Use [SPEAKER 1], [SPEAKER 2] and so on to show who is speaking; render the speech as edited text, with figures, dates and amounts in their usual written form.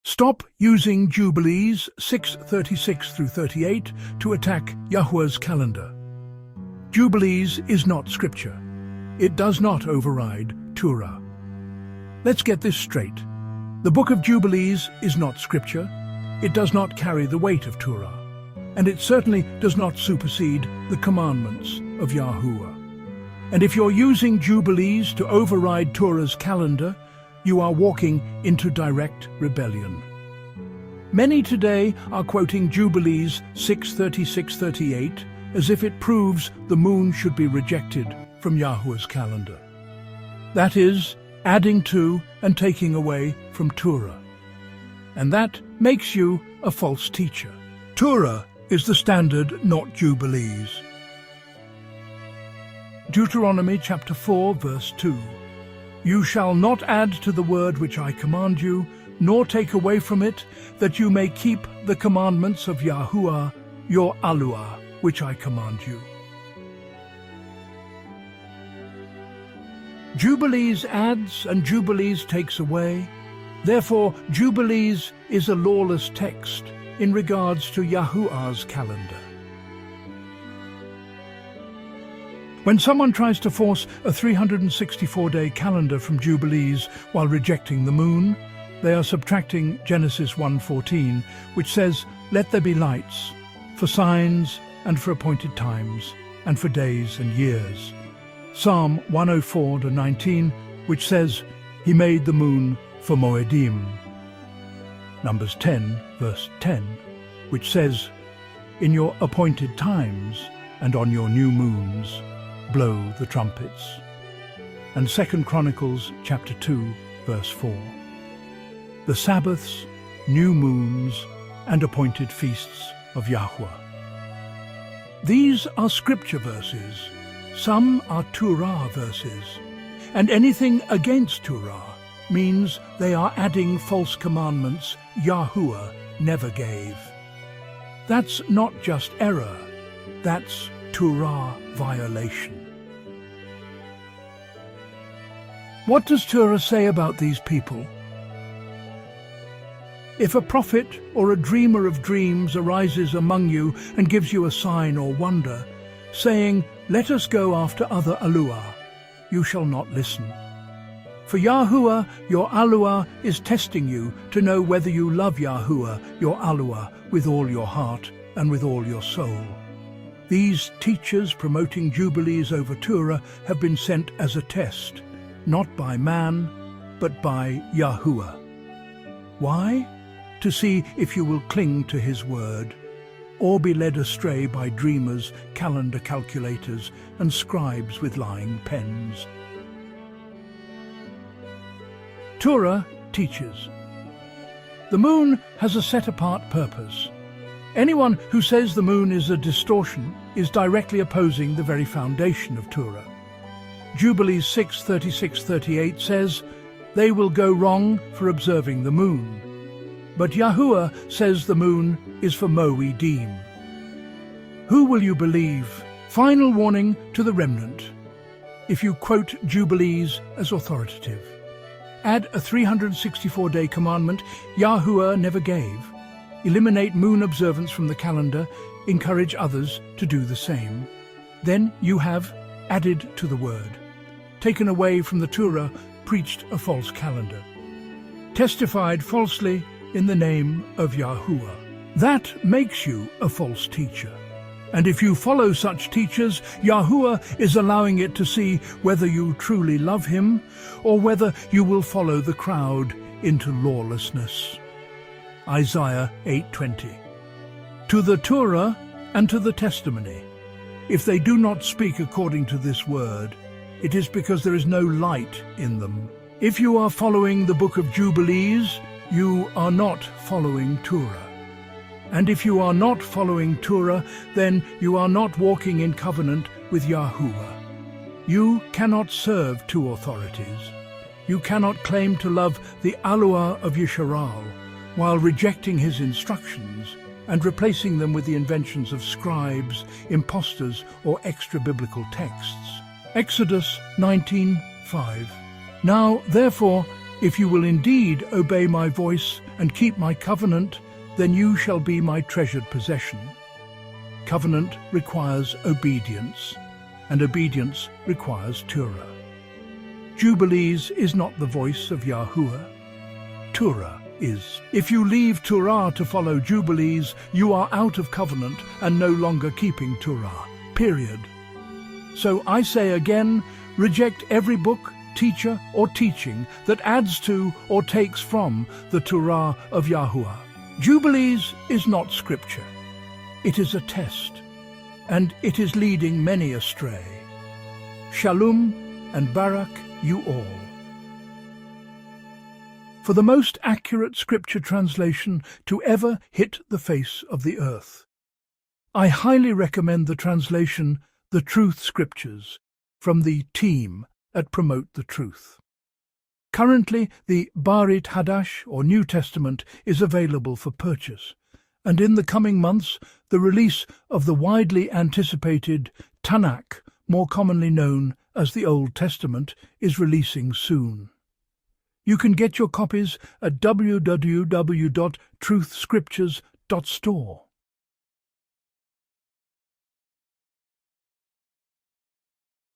[SPEAKER 1] Stop using Jubilees 6:36 through 38 to attack Yahuah's calendar. Jubilees is not scripture. It does not override Turah. Let's get this straight. The Book of Jubilees is not scripture. It does not carry the weight of Turah. And it certainly does not supersede the commandments of Yahuah. And if you're using Jubilees to override Torah's calendar, you are walking into direct rebellion. Many today are quoting Jubilees 6:36-38 as if it proves the moon should be rejected from Yahuah's calendar. That is, adding to and taking away from Turah. And that makes you a false teacher. Turah is the standard, not Jubilees. Deuteronomy chapter 4, verse 2. You shall not add to the word which I command you, nor take away from it, that you may keep the commandments of Yahuah, your Yahuah, which I command you. Jubilees adds and Jubilees takes away. Therefore, Jubilees is a lawless text in regards to Yahuah's calendar. When someone tries to force a 364-day calendar from Jubilees while rejecting the moon, they are subtracting Genesis 1:14, which says, "Let there be lights, for signs and for appointed times, and for days and years." Psalm 104-19, which says, "He made the moon for Moedim." Numbers 10, verse 10, which says, "In your appointed times and on your new moons, blow the trumpets." And 2 Chronicles chapter 2, verse 4. The Sabbaths, new moons, and appointed feasts of Yahuah. These are scripture verses. Some are Turah verses. And anything against Turah means they are adding false commandments Yahuah never gave. That's not just error, that's Turah violation. What does Turah say about these people? If a prophet or a dreamer of dreams arises among you and gives you a sign or wonder, saying, "Let us go after other Yahuah," you shall not listen. For Yahuah, your Yahuah, is testing you to know whether you love Yahuah, your Yahuah, with all your heart and with all your soul. These teachers promoting Jubilees over Turah have been sent as a test, not by man, but by Yahuah. Why? To see if you will cling to his word, or be led astray by dreamers, calendar calculators, and scribes with lying pens. Turah teaches. The moon has a set-apart purpose. Anyone who says the moon is a distortion is directly opposing the very foundation of Turah. Jubilees 6:36-38 says, "They will go wrong for observing the moon." But Yahuah says the moon is for Moedim. Who will you believe? Final warning to the remnant. If you quote Jubilees as authoritative, add a 364-day commandment Yahuah never gave, eliminate moon observance from the calendar, encourage others to do the same, then you have added to the word, taken away from the Turah, preached a false calendar, testified falsely in the name of Yahuah. That makes you a false teacher. And if you follow such teachers, Yahuah is allowing it to see whether you truly love him or whether you will follow the crowd into lawlessness. Isaiah 8:20. To the Turah and to the testimony, if they do not speak according to this word, it is because there is no light in them. If you are following the Book of Jubilees, you are not following Turah. And if you are not following Turah, then you are not walking in covenant with Yahuah. You cannot serve two authorities. You cannot claim to love the Yahuah of Yisharal while rejecting his instructions and replacing them with the inventions of scribes, impostors, or extra-biblical texts. Exodus 19:5. Now, therefore, If you will indeed obey my voice and keep my covenant, then you shall be my treasured possession. Covenant requires obedience, and obedience requires Turah. Jubilees is not the voice of Yahuah. Turah is. If you leave Torah to follow Jubilees, you are out of covenant and no longer keeping Torah, period. So I say again, reject every book, teacher or teaching that adds to or takes from the Torah of Yahuah. Jubilees is not scripture. It is a test, and it is leading many astray. Shalom and Barak you all. For the most accurate scripture translation to ever hit the face of the earth, I highly recommend the translation The Truth Scriptures from the team at Promote the Truth. Currently, the Barit Hadash, or New Testament, is available for purchase, and in the coming months, the release of the widely anticipated Tanakh, more commonly known as the Old Testament, is releasing soon. You can get your copies at www.truthscriptures.store.